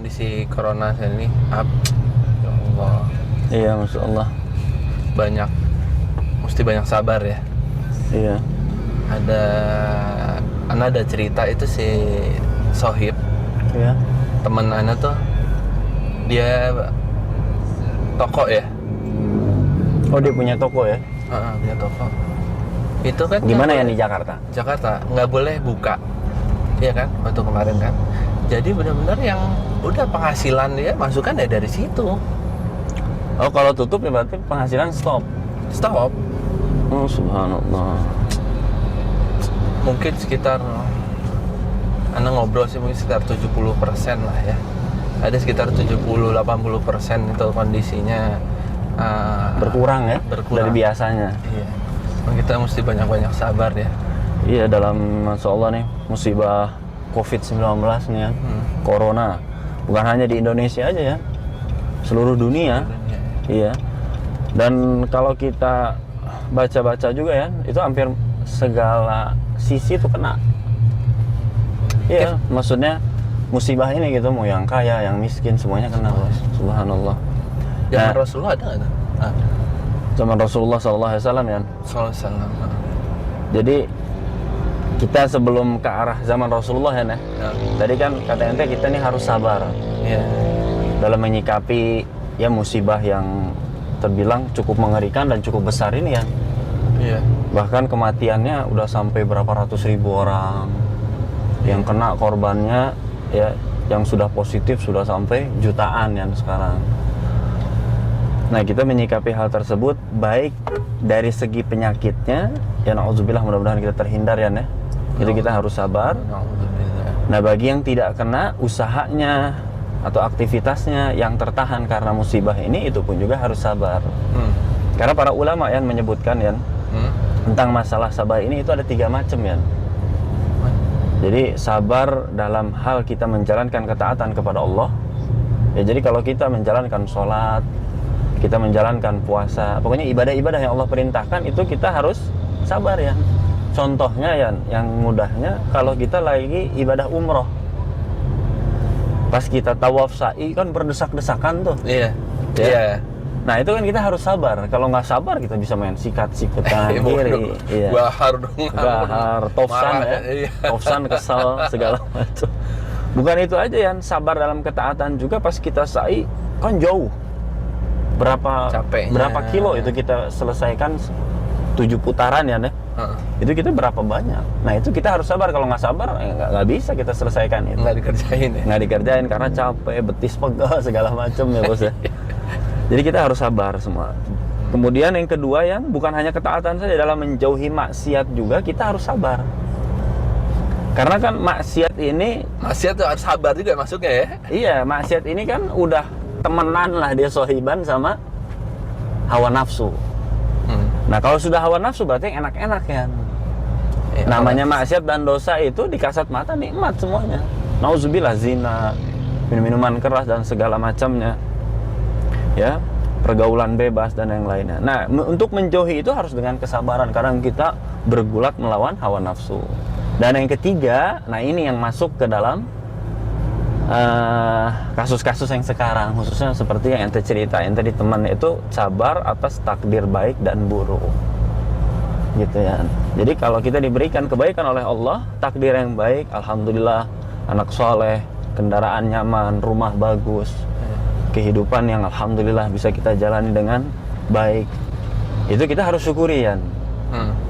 kondisi corona ini up. Ya Allah. Iya, Masya Allah. Mesti banyak sabar ya. Iya. Ada cerita itu si Sohib, Iya. temen Ana tuh, dia toko ya. Oh, dia punya toko ya? Punya toko. Itu kan Gimana ya di Jakarta? Jakarta nggak boleh buka, iya kan? Waktu kemarin kan. Jadi benar-benar yang udah penghasilan dia masukan ya dari situ. Oh, kalau tutup ya berarti penghasilan stop. Stop. Oh, subhanallah. Mungkin sekitar Anda ngobrol sih mungkin sekitar 70% lah ya. Ada sekitar 70-80% itu kondisinya Berkurang ya? berkurang. Dari biasanya. Iya. Kita mesti banyak-banyak sabar ya. Iya, dalam Masya Allah nih musibah COVID-19 nih ya, Corona. Bukan hanya di Indonesia aja ya, seluruh dunia. Iya. Dan kalau kita baca-baca juga ya, itu hampir segala sisi itu kena. Iya, maksudnya musibah ini gitu, mau yang kaya, yang miskin, semuanya kena. Subhanallah. Zaman Nah, Rasulullah ada nggak? zaman Rasulullah SAW ya. Salam. Jadi kita sebelum ke arah zaman Rasulullah ya, nah. Tadi kan kata ente kita nih harus sabar. Iya. Dalam menyikapi ya musibah yang terbilang cukup mengerikan dan cukup besar ini ya. Iya. Bahkan kematiannya udah sampai berapa ratus ribu orang. Yang kena korbannya ya, yang sudah positif sudah sampai jutaan ya sekarang. Nah, kita menyikapi hal tersebut baik dari segi penyakitnya, ya na'udzubillah, mudah-mudahan kita terhindar ya. Jadi kita harus sabar. Nah, bagi yang tidak kena, usahanya atau aktivitasnya yang tertahan karena musibah ini, itu pun juga harus sabar. Karena para ulama yang menyebutkan ya, tentang masalah sabar ini itu ada 3 macam ya. Jadi sabar dalam hal kita menjalankan ketaatan kepada Allah. Ya, jadi kalau kita menjalankan sholat, kita menjalankan puasa, pokoknya ibadah-ibadah yang Allah perintahkan itu kita harus sabar ya. Contohnya ya, yang mudahnya kalau kita lagi ibadah umroh, pas kita tawaf sa'i kan berdesak-desakan tuh. Iya. Ya. Iya. Nah, itu kan kita harus sabar. Kalau nggak sabar kita bisa main sikat-sikatan kiri. Iya. Gahar dong. Gahar, tofsan ya. Iya. Tofsan, kesal, segala macam. Bukan itu aja ya, sabar dalam ketaatan juga pas kita sa'i kan jauh. Capeknya. Berapa kilo itu kita selesaikan 7 putaran ya, itu kita berapa banyak. Nah, itu kita harus sabar. Kalau nggak sabar nggak bisa kita selesaikan itu. Nggak dikerjain ya. Nggak dikerjain karena capek, betis pegal segala macam ya bos ya. Jadi kita harus sabar semua. Kemudian yang kedua yang bukan hanya ketaatan saja, dalam menjauhi maksiat juga kita harus sabar. Karena kan maksiat tuh harus sabar juga masuknya ya. iya, maksiat ini kan udah temenan lah, dia sohiban sama hawa nafsu. Nah, kalau sudah hawa nafsu berarti yang enak-enak ya. Namanya maksiat dan dosa itu di kasat mata nikmat semuanya. Nauzubillah, zina, minum-minuman keras dan segala macamnya. Ya, pergaulan bebas dan yang lainnya. Nah, untuk menjauhi itu harus dengan kesabaran karena kita bergulat melawan hawa nafsu. Dan yang ketiga, nah ini yang masuk ke dalam kasus-kasus yang sekarang, khususnya seperti yang ente ceritain tadi, teman itu sabar atas takdir baik dan buruk gitu ya. Jadi kalau kita diberikan kebaikan oleh Allah, takdir yang baik, alhamdulillah, anak soleh, kendaraan nyaman, rumah bagus, kehidupan yang alhamdulillah bisa kita jalani dengan baik, itu kita harus syukuri ya.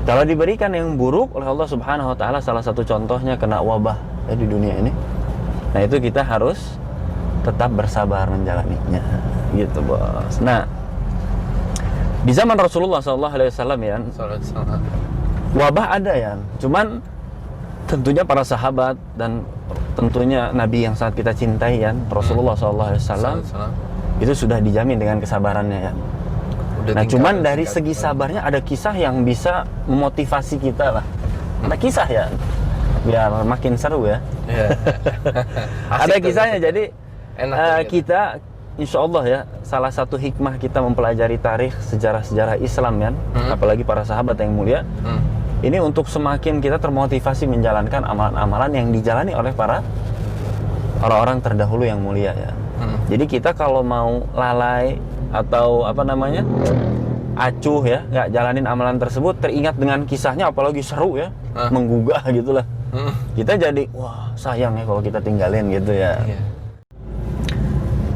Kalau diberikan yang buruk oleh Allah Subhanahu wa Ta'ala, salah satu contohnya kena wabah ya di dunia ini, nah itu kita harus tetap bersabar menjalaninya gitu bos. Nah, di zaman Rasulullah SAW ya, wabah ada ya, cuman tentunya para sahabat dan tentunya Nabi yang sangat kita cintai ya, Rasulullah SAW, itu sudah dijamin dengan kesabarannya ya. Nah, cuman dari segi sabarnya ada kisah yang bisa memotivasi kita lah. Ada kisah ya, biar makin seru ya. Ada kisahnya. Jadi kita insya Allah ya, salah satu hikmah kita mempelajari tarikh sejarah-sejarah Islam ya, apalagi para sahabat yang mulia, ini untuk semakin kita termotivasi menjalankan amalan-amalan yang dijalani oleh para orang-orang terdahulu yang mulia ya. Jadi kita kalau mau lalai atau apa namanya acuh ya, nggak jalanin amalan tersebut, teringat dengan kisahnya apalagi seru ya, menggugah gitulah. Kita jadi wah sayang ya kalau kita tinggalin gitu ya.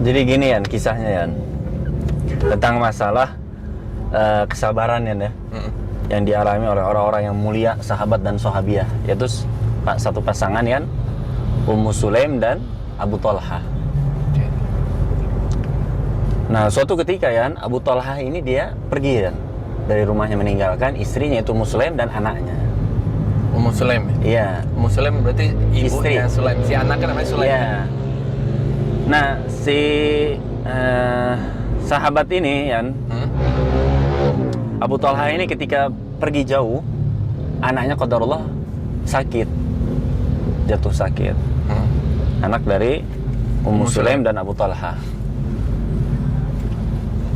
Jadi gini ya kisahnya ya, tentang masalah kesabaran ya, yang dialami oleh orang-orang yang mulia, sahabat dan sahabiah, yaitu satu pasangan ya, Ummu Sulaim dan Abu Talha. Nah, suatu ketika ya, Abu Talha ini dia pergi ya dari rumahnya, meninggalkan istrinya itu Ummu Sulaim dan anaknya. Ummu Sulaim? Iya. Ummu Sulaim berarti ibunya Istri. Sulaim. Si anaknya namanya Sulaim? Iya. Nah, si sahabat ini ya, Abu Talha ini ketika pergi jauh, anaknya qadarullah sakit, jatuh sakit. Anak dari Ummu Sulaim dan Abu Talha.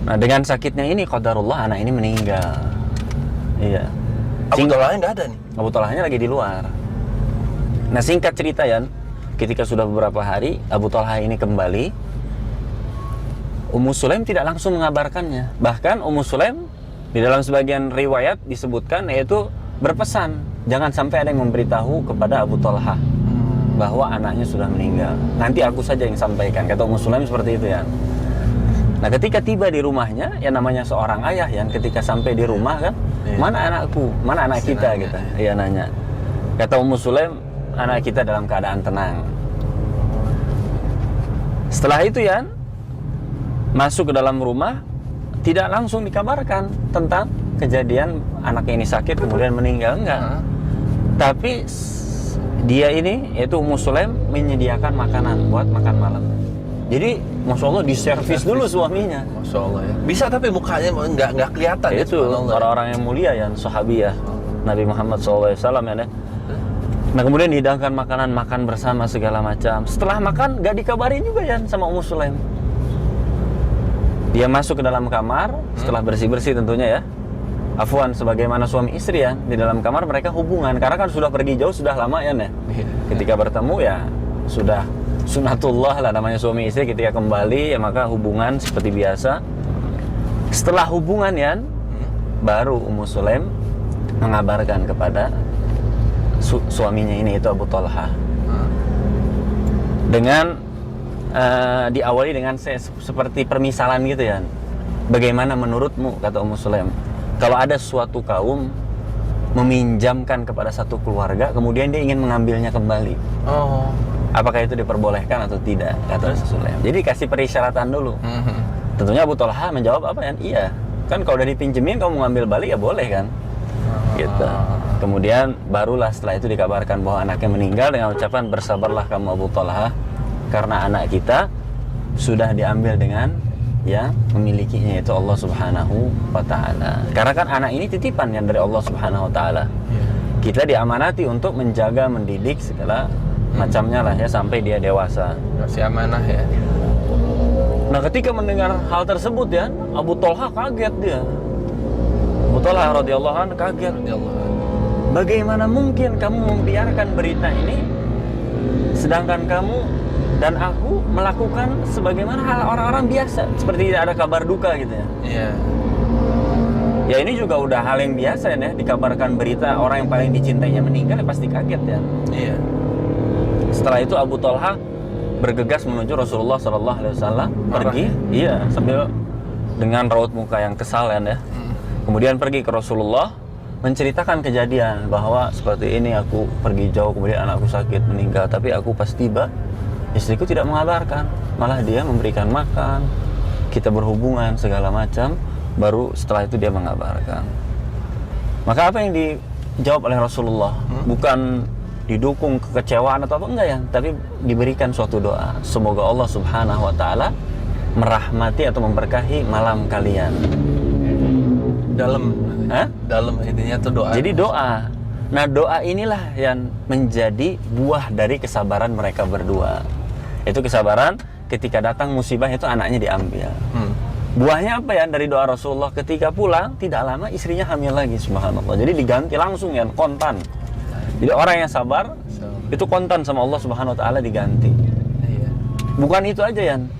Nah, dengan sakitnya ini qadarullah anak ini meninggal. Iya. Abu Talha nggak ada nih? Abu Talhanya lagi di luar. Nah, singkat cerita ya, ketika sudah beberapa hari Abu Talha ini kembali, Ummu Sulaim tidak langsung mengabarkannya. Bahkan Ummu Sulaim di dalam sebagian riwayat disebutkan yaitu berpesan, jangan sampai ada yang memberitahu kepada Abu Talha bahwa anaknya sudah meninggal. Nanti aku saja yang sampaikan. Kata Ummu Sulaim seperti itu ya. Nah, ketika tiba di rumahnya, ya namanya seorang ayah yang ketika sampai di rumah kan, mana anakku, mana anak kita gitu. Iya nanya. Kata Ummu Sulaim, anak kita dalam keadaan tenang. Setelah itu ya, masuk ke dalam rumah, tidak langsung dikabarkan tentang kejadian anaknya ini sakit kemudian meninggal, enggak. Tapi dia ini, yaitu Ummu Sulaim, menyediakan makanan buat makan malam. Jadi, Masya Allah diservis dulu suaminya. Masya Allah ya. Bisa tapi mukanya nggak kelihatan. Itu orang-orang yang mulia yang sahabiah Nabi Muhammad SAW ya. Nah, kemudian dihidangkan makanan, makan bersama segala macam. Setelah makan nggak dikabarin juga ya sama Ummu Sulaim. Dia masuk ke dalam kamar setelah bersih-bersih tentunya ya. Afwan, sebagaimana suami istri ya, di dalam kamar mereka hubungan karena kan sudah pergi jauh, sudah lama ya nih. Ketika bertemu ya sudah sunatullah lah namanya suami istri, ketika kembali ya maka hubungan seperti biasa. Setelah hubungan ya, baru Ummu Sulaim mengabarkan kepada suaminya ini, itu Abu Talha. Dengan diawali dengan seperti permisalan gitu ya. Bagaimana menurutmu, kata Ummu Sulaim, kalau ada suatu kaum meminjamkan kepada satu keluarga kemudian dia ingin mengambilnya kembali, apakah itu diperbolehkan atau tidak, kata Sulaim. Jadi kasih perisyaratan dulu. Tentunya Abu Talha menjawab apa ya? Iya, kan kalau udah dipinjemin kamu ngambil balik ya boleh kan, gitu. Kemudian barulah setelah itu dikabarkan bahwa anaknya meninggal dengan ucapan, bersabarlah kamu Abu Talha, karena anak kita sudah diambil dengan yang memilikinya, yaitu Allah Subhanahu wa Ta'ala. Karena kan anak ini titipan yang dari Allah Subhanahu wa Ta'ala. Kita diamanati untuk menjaga, mendidik segala macamnya lah ya sampai dia dewasa. Masih amanah ya. Nah, ketika mendengar hal tersebut ya, Abu Talha kaget dia. Abu Talha radhiyallahu anhu kaget. Bagaimana mungkin kamu membiarkan berita ini sedangkan kamu dan aku melakukan sebagaimana hal orang-orang biasa, seperti tidak ada kabar duka gitu ya. Iya. Ya ini juga udah hal yang biasa ya, dikabarkan berita orang yang paling dicintainya meninggal ya pasti kaget ya. Iya. Setelah itu Abu Talha bergegas menuju Rasulullah SAW, pergi, iya, sambil dengan raut muka yang kesal ya. Kemudian pergi ke Rasulullah, menceritakan kejadian bahwa seperti ini, aku pergi jauh kemudian anakku sakit meninggal, tapi aku pas tiba istriku tidak mengabarkan, malah dia memberikan makan, kita berhubungan segala macam, baru setelah itu dia mengabarkan. Maka apa yang dijawab oleh Rasulullah? Bukan didukung kekecewaan atau apa, enggak ya, tapi diberikan suatu doa, semoga Allah Subhanahu wa Ta'ala merahmati atau memberkahi malam kalian. Dalam intinya tuh doa. Jadi doa. Nah, doa inilah yang menjadi buah dari kesabaran mereka berdua. Itu kesabaran ketika datang musibah itu anaknya diambil. Buahnya apa ya dari doa Rasulullah? Ketika pulang tidak lama istrinya hamil lagi, subhanallah. Jadi diganti langsung ya, kontan. Jadi orang yang sabar itu kontan sama Allah Subhanahu wa Ta'ala diganti. Bukan itu aja Yan.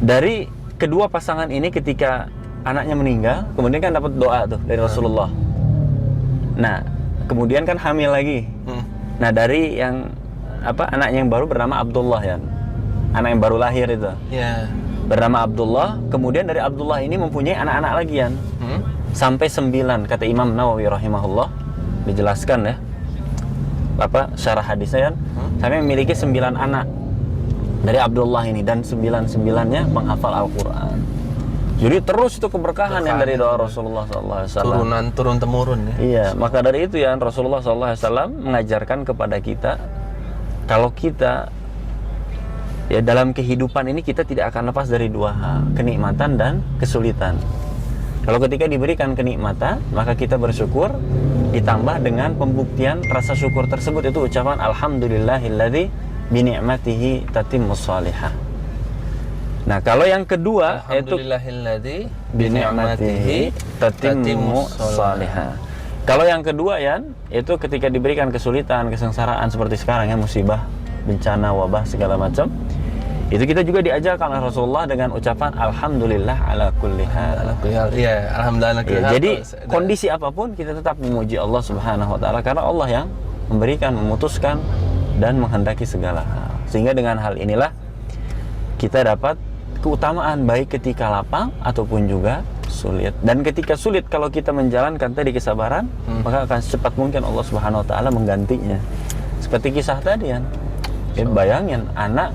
Dari kedua pasangan ini ketika anaknya meninggal, kemudian kan dapat doa tuh dari Rasulullah. Nah, kemudian kan hamil lagi. Nah, dari yang anaknya yang baru bernama Abdullah Yan. Anak yang baru lahir itu. Ya. Bernama Abdullah, kemudian dari Abdullah ini mempunyai anak-anak lagi Yan. Sampai 9 kata Imam Nawawi rahimahullah, dijelaskan ya. Syarah hadisnya Yan. Sampai memiliki 9 anak dari Abdullah ini, dan 9-9-nya menghafal Al-Quran. Jadi terus itu keberkahan yang dari doa Rasulullah SAW. Turunan turun temurun ya. Iya, maka dari itu ya Rasulullah SAW mengajarkan kepada kita, kalau kita ya dalam kehidupan ini kita tidak akan lepas dari 2 hal, kenikmatan dan kesulitan. Kalau ketika diberikan kenikmatan, maka kita bersyukur, ditambah dengan pembuktian rasa syukur tersebut itu ucapan alhamdulillahilladzi bini'matihi tatimmus shalihah. Nah, kalau yang kedua yaitu alhamdulillahilladzi bini'matihi tatimmus shalihah. Kalau yang kedua ya, itu ketika diberikan kesulitan, kesengsaraan seperti sekarang ya, musibah, bencana, wabah segala macam. Itu kita juga diajarkan oleh Rasulullah dengan ucapan alhamdulillah ala kulli hal. Iya, alhamdulillah. Ya, jadi kondisi apapun kita tetap memuji Allah Subhanahu wa taala, karena Allah yang memberikan, memutuskan dan menghendaki segala hal. Sehingga dengan hal inilah kita dapat keutamaan baik ketika lapang ataupun juga sulit. Dan ketika sulit, kalau kita menjalankan tadi kesabaran, maka akan secepat mungkin Allah Subhanahu wa taala menggantinya. Seperti kisah tadi kan. Bayangin anak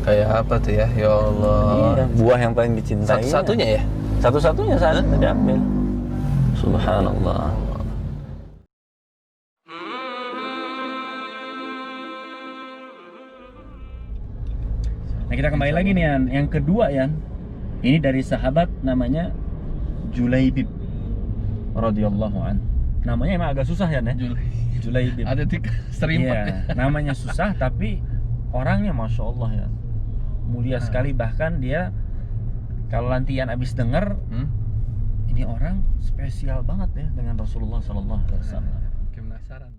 kayak apa tuh ya? Ya Allah. Iya, buah yang paling dicintai. Satu-satunya ya? Satu-satunya saat itu diambil. Subhanallah. Nah, kita kembali lagi nih Yan. Yang kedua Yan, ini dari sahabat namanya Julaibib radhiyallahu an. Namanya emang agak susah Yan ya. Julaibib. Ada 3 serimpet. Iya, namanya susah tapi orangnya masya Allah ya, mulia sekali. Bahkan dia kalau nanti Yan abis denger, ini orang spesial banget ya dengan Rasulullah SAW. Penasaran.